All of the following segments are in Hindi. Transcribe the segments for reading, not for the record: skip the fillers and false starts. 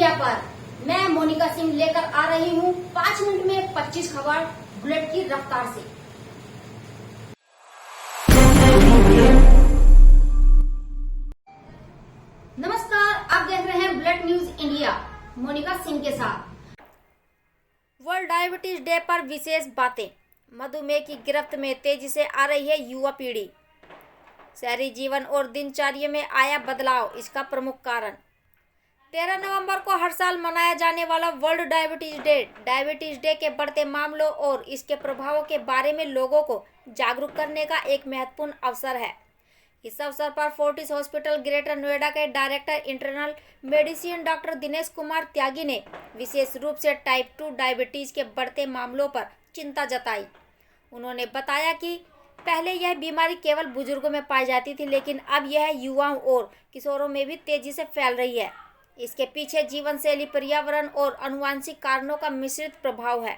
इंडिया पर मैं मोनिका सिंह लेकर आ रही हूँ 5 मिनट में 25 खबर बुलेट की रफ्तार से। नमस्कार, आप देख रहे हैं bullet news India Monika Singh के साथ। वर्ल्ड डायबिटीज डे पर विशेष बातें। मधुमेह की गिरफ्त में तेजी से आ रही है युवा पीढ़ी। शहरी जीवन और दिनचर्या में आया बदलाव इसका प्रमुख कारण। 13 नवंबर को हर साल मनाया जाने वाला वर्ल्ड डायबिटीज डे के बढ़ते मामलों और इसके प्रभावों के बारे में लोगों को जागरूक करने का एक महत्वपूर्ण अवसर है। इस अवसर पर फोर्टिस हॉस्पिटल ग्रेटर नोएडा के director internal medicine doctor Dinesh Kumar Tyagi ने विशेष रूप से टाइप 2 डायबिटीज के बढ़ते मामलों पर चिंता जताई। उन्होंने बताया कि पहले यह बीमारी केवल बुजुर्गों में पाई जाती थी, लेकिन अब यह युवाओं और किशोरों में भी तेजी से फैल रही है। इसके पीछे जीवन शैली, पर्यावरण और आनुवंशिक कारणों का मिश्रित प्रभाव है।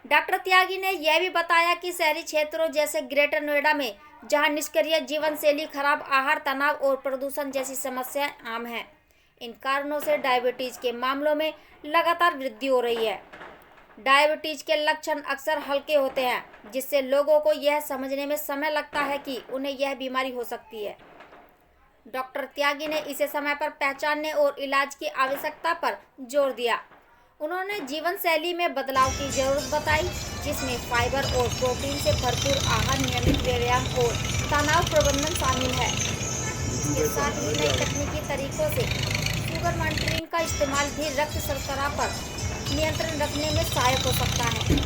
डॉक्टर त्यागी ने यह भी बताया कि शहरी क्षेत्रों जैसे ग्रेटर नोएडा में जहां निष्क्रिय जीवन शैली, खराब आहार, तनाव और प्रदूषण जैसी समस्याएं आम हैं, इन कारणों से डायबिटीज के मामलों में लगातार वृद्धि हो रही है। डायबिटीज के लक्षण अक्सर हल्के होते हैं, जिससे लोगों को यह समझने में समय लगता है कि उन्हें यह बीमारी हो सकती है। डॉक्टर त्यागी ने इसे समय पर पहचानने और इलाज की आवश्यकता पर जोर दिया। उन्होंने जीवन शैली में बदलाव की जरूरत बताई, जिसमें फाइबर और प्रोटीन से भरपूर आहार, नियमित व्यायाम और तनाव प्रबंधन शामिल है। इसके साथ ही नई तकनीकी तरीकों से शुगर मॉनिटरिंग का इस्तेमाल भी रक्त शर्करा पर नियंत्रण रखने में सहायक हो सकता है।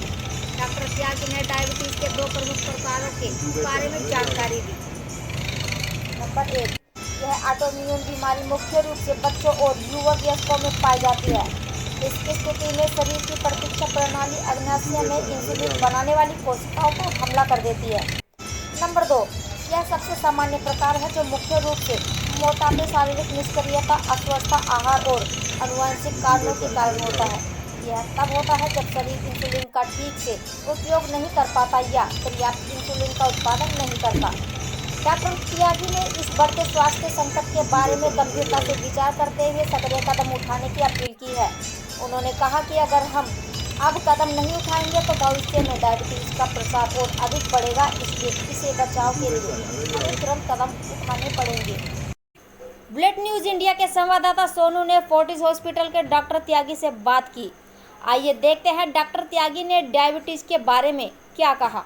डॉक्टर त्यागी ने डायबिटीज के 2 प्रमुख प्रकारों के बारे में जानकारी दी। नंबर 1, यह ऑटोइम्यून बीमारी मुख्य रूप से बच्चों और युवा वयस्कों में पाई जाती है। इस स्थिति में शरीर की प्रतिरक्षा प्रणाली अग्नाशय में इंसुलिन बनाने वाली कोशिकाओं पर हमला कर देती है। नंबर 2, यह सबसे सामान्य प्रकार है, जो मुख्य रूप से मोटापे, शारीरिक निष्क्रियता, अस्वस्थता, आहार और आनुवंशिक कारणों के कारण होता है। यह तब होता है जब शरीर इंसुलिन का ठीक से उपयोग नहीं कर पाता या पर्याप्त इंसुलिन का उत्पादन नहीं करता। डॉक्टर त्यागी ने इस बढ़ते स्वास्थ्य संकट के बारे में गंभीरता से विचार करते हुए सक्रिय कदम उठाने की अपील की है। उन्होंने कहा कि अगर हम अब कदम नहीं उठाएंगे तो भविष्य में डायबिटीज का प्रसार और अधिक बढ़ेगा। इसलिए इसे बचाव के लिए हमें तुरंत कदम उठाने पड़ेंगे। बुलेट न्यूज इंडिया के संवाददाता सोनू ने फोर्टिस हॉस्पिटल के डॉक्टर त्यागी से बात की। आइए देखते हैं डॉक्टर त्यागी ने डायबिटीज के बारे में क्या कहा।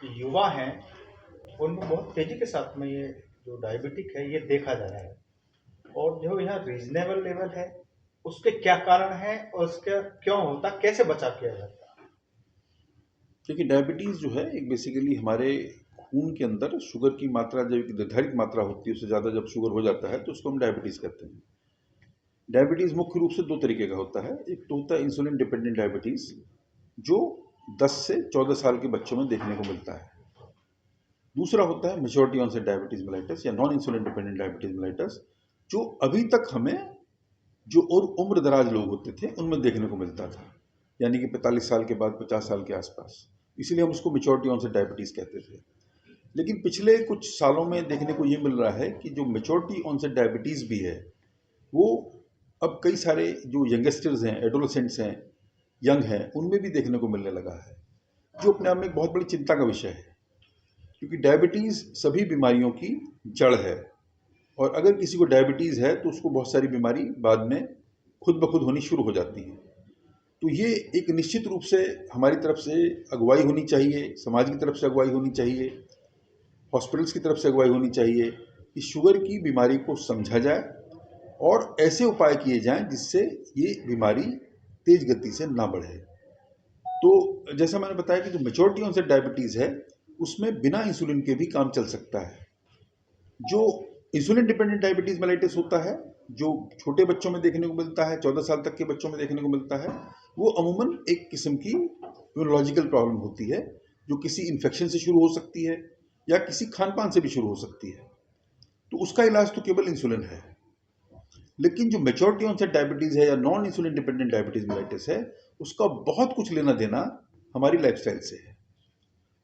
युवा हैं, उनमें बहुत तेजी के साथ में ये जो डायबिटिक है ये देखा जा रहा है, और जो यहाँ रीजनेबल लेवल है उसके क्या कारण है और उसका क्यों होता, कैसे बचाव किया जाता है। देखिए, डायबिटीज़ जो है एक बेसिकली हमारे खून के अंदर शुगर की मात्रा, जब एक निर्धारित मात्रा होती है उससे ज़्यादा जब शुगर हो जाता है तो उसको हम डायबिटीज़ कहते हैं। डायबिटीज़ मुख्य रूप से 2 तरीके का होता है। एक तो होता है इंसुलिन डिपेंडेंट डायबिटीज़, जो 10 से 14 साल के बच्चों में देखने को मिलता है। दूसरा होता है मैच्योरिटी ऑनसेट डायबिटीज़ मेलाइटस या non insulin dependent diabetes mellitus, जो अभी तक हमें जो और उम्र दराज लोग होते थे उनमें देखने को मिलता था, यानी कि 45 साल के बाद, 50 साल के आसपास। इसलिए हम उसको मैच्योरिटी ऑनसेट डायबिटीज़ कहते थे। लेकिन पिछले कुछ सालों में देखने को ये मिल रहा है कि जो मैच्योरिटी ऑनसेट डायबिटीज़ भी है, वो अब कई सारे जो यंगस्टर्स हैं, एडोलेसेंट्स हैं, यंग हैं, उनमें भी देखने को मिलने लगा है, जो अपने आप में एक बहुत बड़ी चिंता का विषय है, क्योंकि डायबिटीज़ सभी बीमारियों की जड़ है। और अगर किसी को डायबिटीज़ है तो उसको बहुत सारी बीमारी बाद में खुद ब खुद होनी शुरू हो जाती है। तो ये एक निश्चित रूप से हमारी तरफ से अगुवाई होनी चाहिए, समाज की तरफ से अगुवाई होनी चाहिए, हॉस्पिटल्स की तरफ से अगुवाई होनी चाहिए कि शुगर की बीमारी को समझा जाए और ऐसे उपाय किए जाएं जिससे ये बीमारी तेज गति से ना बढ़े। तो जैसा मैंने बताया कि जो मैच्योरिटी ऑनसेट डायबिटीज़ है उसमें बिना इंसुलिन के भी काम चल सकता है। जो इंसुलिन डिपेंडेंट डायबिटीज़ मेलाइटिस होता है, जो छोटे बच्चों में देखने को मिलता है, 14 साल तक के बच्चों में देखने को मिलता है, वो अमूमन एक किस्म की इम्यूनोलॉजिकल प्रॉब्लम होती है, जो किसी इन्फेक्शन से शुरू हो सकती है या किसी खान पान से भी शुरू हो सकती है। तो उसका इलाज तो केवल इंसुलिन है। लेकिन जो मैच्योरिटी ऑनसेट डायबिटीज़ है या non insulin dependent diabetes mellitus है, उसका बहुत कुछ लेना देना हमारी लाइफस्टाइल से है।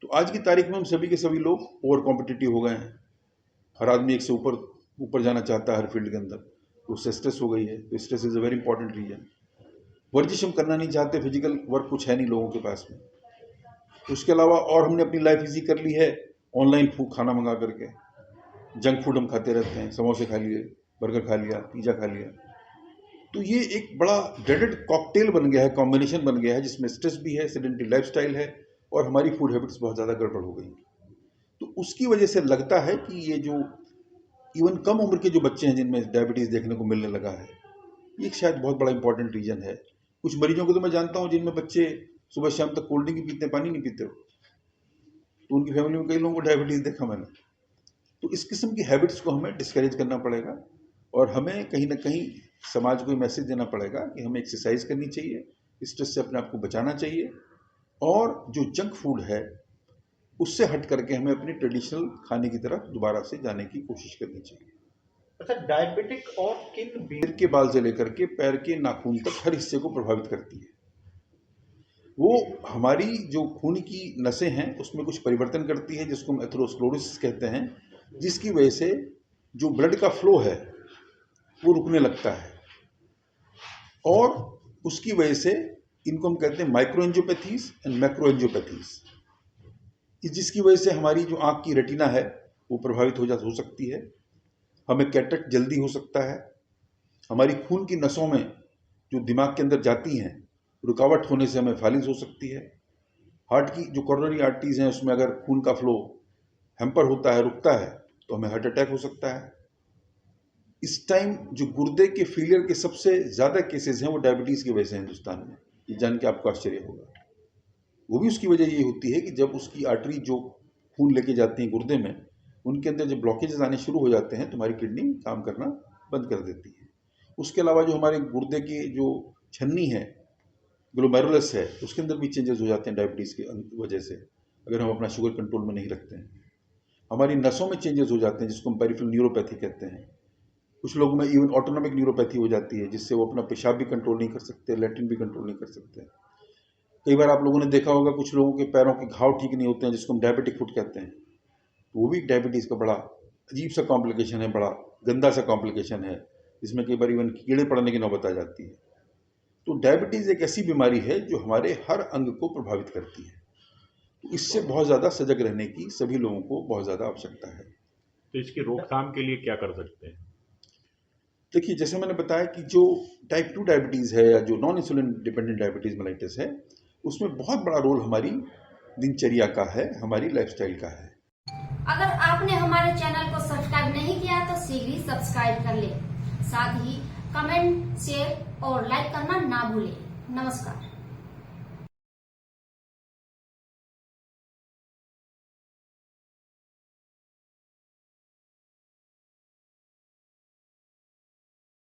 तो आज की तारीख में हम सभी के सभी लोग ओवर कॉम्पिटिटिव हो गए हैं। हर आदमी एक से ऊपर जाना चाहता है हर फील्ड के अंदर। उससे स्ट्रेस हो गई है, तो stress is a very important reason. वर्जिश हम करना नहीं चाहते, फिजिकल वर्क कुछ है नहीं लोगों के पास में। उसके अलावा और हमने अपनी लाइफ इजी कर ली है ऑनलाइन फूड खाना मंगा करके। जंक फूड हम खाते रहते हैं, समोसे खा लिए, बर्गर खा लिया, पिज़्ज़ा खा लिया। तो ये एक बड़ा ड्रेडेड कॉकटेल बन गया है, कॉम्बिनेशन बन गया है, जिसमें स्ट्रेस भी है, सेडेंटरी लाइफस्टाइल है और हमारी फूड हैबिट्स बहुत ज़्यादा गड़बड़ हो गई। तो उसकी वजह से लगता है कि ये जो इवन कम उम्र के जो बच्चे हैं जिनमें डायबिटीज़ देखने को मिलने लगा है, ये शायद बहुत बड़ा इंपॉर्टेंट रीजन है। कुछ मरीजों को तो मैं जानता हूँ जिनमें बच्चे सुबह शाम तक कोल्ड ड्रिंक ही पीते हैं, पानी नहीं पीते हो, तो उनकी फैमिली में कई लोगों को डायबिटीज़ देखा मैंने। तो इस किस्म की हैबिट्स को हमें डिस्करेज करना पड़ेगा और हमें कहीं ना कहीं समाज को मैसेज देना पड़ेगा कि हमें एक्सरसाइज करनी चाहिए, स्ट्रेस से अपने आप को बचाना चाहिए और जो जंक फूड है उससे हट करके हमें अपनी ट्रेडिशनल खाने की तरफ दोबारा से जाने की कोशिश करनी चाहिए। अच्छा, डायबिटिक और किन सिर के बाल से लेकर के पैर के नाखून तक हर हिस्से को प्रभावित करती है। वो हमारी जो खून की नसें हैं उसमें कुछ परिवर्तन करती है जिसको हम एथेरोस्क्लेरोसिस कहते हैं, जिसकी वजह से जो ब्लड का फ्लो है वो रुकने लगता है और उसकी वजह से इनको हम कहते हैं माइक्रोएंजियोपैथीज एंड मैक्रोएंजियोपैथीज, जिसकी वजह से हमारी जो आँख की रेटिना है वो प्रभावित हो सकती है, हमें कैटरेक्ट जल्दी हो सकता है, हमारी खून की नसों में जो दिमाग के अंदर जाती हैं रुकावट होने से हमें फालिज हो सकती है, हार्ट की जो कोरोनरी आर्टरीज हैं उसमें अगर खून का फ्लो हैम्पर होता है, रुकता है, तो हमें हार्ट अटैक हो सकता है। इस टाइम जो गुर्दे के फेलियर के सबसे ज़्यादा केसेस हैं वो डायबिटीज़ की वजह से हिंदुस्तान में, ये जान के आपको आश्चर्य होगा। वो भी उसकी वजह ये होती है कि जब उसकी आर्टरी जो खून लेके जाती हैं गुर्दे में, उनके अंदर जब ब्लॉकेजेस आने शुरू हो जाते हैं तो हमारी किडनी काम करना बंद कर देती है। उसके अलावा जो हमारे गुर्दे की जो छन्नी है, ग्लोमेरुलस है, उसके अंदर भी चेंजेस हो जाते हैं डायबिटीज़ की वजह से, अगर हम अपना शुगर कंट्रोल में नहीं रखते हैं। हमारी नसों में चेंजेस हो जाते हैं जिसको हम पेरिफेरल न्यूरोपैथी कहते हैं। कुछ लोगों में इवन ऑटोनॉमिक न्यूरोपैथी हो जाती है जिससे वो अपना पेशाब भी कंट्रोल नहीं कर सकते, लैट्रिन भी कंट्रोल नहीं कर सकते। कई बार आप लोगों ने देखा होगा कुछ लोगों के पैरों के घाव ठीक नहीं होते हैं जिसको हम डायबिटिक फुट कहते हैं, तो वो भी डायबिटीज़ का बड़ा अजीब सा कॉम्प्लिकेशन है, बड़ा गंदा सा कॉम्प्लिकेशन है, जिसमें कई बार इवन कीड़े पड़ने की नौबत आ जाती है। तो डायबिटीज़ एक ऐसी बीमारी है जो हमारे हर अंग को प्रभावित करती है, तो इससे बहुत ज़्यादा सजग रहने की सभी लोगों को बहुत ज़्यादा आवश्यकता है। तो इसकी रोकथाम के लिए क्या कर सकते हैं? देखिए, जैसे मैंने बताया कि जो टाइप 2 डायबिटीज़ है या जो non insulin dependent diabetes mellitus है, उसमें बहुत बड़ा रोल हमारी दिनचर्या का है, हमारी लाइफस्टाइल का है। अगर आपने हमारे चैनल को सब्सक्राइब नहीं किया तो शीघ्र ही सब्सक्राइब कर ले, साथ ही कमेंट, शेयर और लाइक करना ना भूलें। नमस्कार।